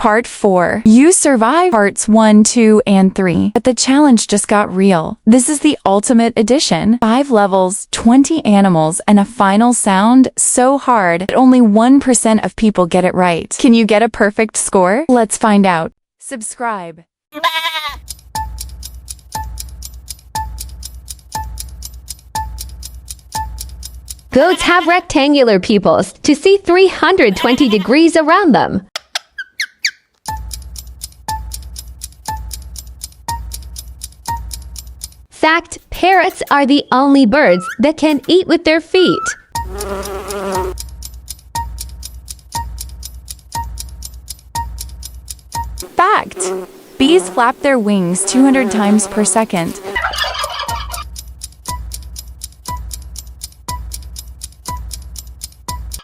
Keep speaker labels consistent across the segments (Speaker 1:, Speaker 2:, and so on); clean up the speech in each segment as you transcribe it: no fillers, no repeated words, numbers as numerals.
Speaker 1: Part 4. You survived parts 1, 2, and 3, but the challenge just got real. This is the ultimate edition. 5 levels, 20 animals, and a final sound so hard that only 1% of people get it right. Can you get a perfect score? Let's find out. Subscribe.
Speaker 2: Goats have rectangular pupils to see 320 degrees around them. Fact: parrots are the only birds that can eat with their feet.
Speaker 1: Fact: bees flap their wings 200 times per second.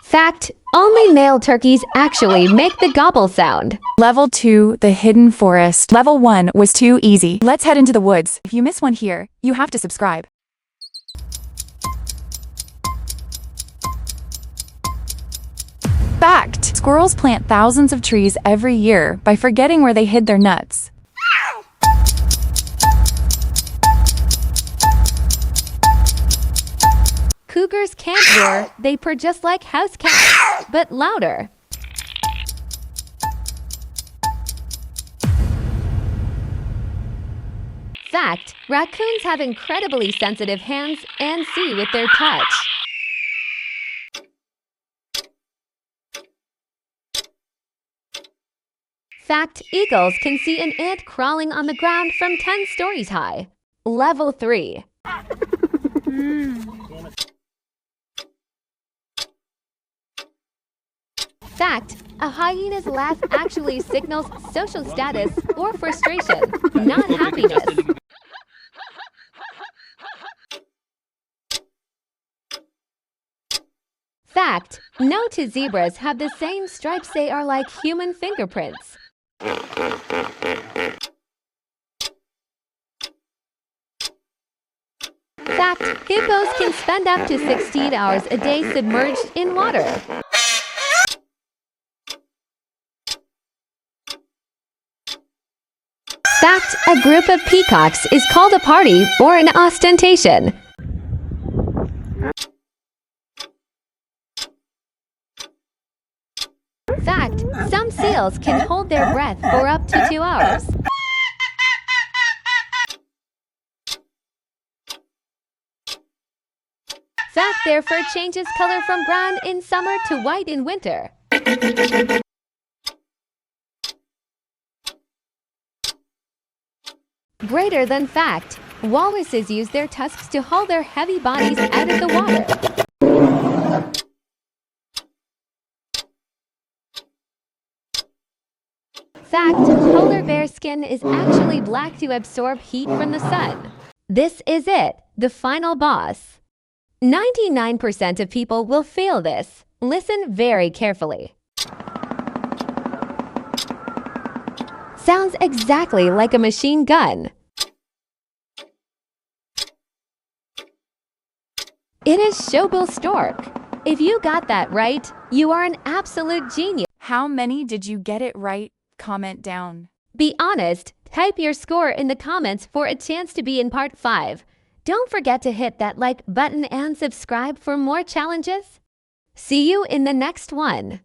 Speaker 2: Fact: only male turkeys actually make the gobble sound.
Speaker 1: Level 2, the hidden forest. Level 1 was too easy. Let's head into the woods. If you miss one here, you have to subscribe. Fact: squirrels plant thousands of trees every year by forgetting where they hid their nuts.
Speaker 2: Cougars can't roar, they purr just like house cats, but louder. Fact: raccoons have incredibly sensitive hands and see with their touch. Fact: eagles can see an ant crawling on the ground from 10 stories high. Level 3. Fact: a hyena's laugh actually signals social status or frustration, not happiness. Fact: no two zebras have the same stripes, they are like human fingerprints. Fact: hippos can spend up to 16 hours a day submerged in water. Fact: a group of peacocks is called a party or an ostentation. Fact: some seals can hold their breath for up to 2 hours. Fact: their fur changes color from brown in summer to white in winter. Greater than fact: walruses use their tusks to haul their heavy bodies out of the water. Fact: polar bear skin is actually black to absorb heat from the sun. This is it, the final boss. 99% of people will fail this. Listen very carefully. Sounds exactly like a machine gun. It is Showbill Stork. If you got that right, you are an absolute genius.
Speaker 1: How many did you get it right? Comment down.
Speaker 2: Be honest, type your score in the comments for a chance to be in part 5. Don't forget to hit that like button and subscribe for more challenges. See you in the next one.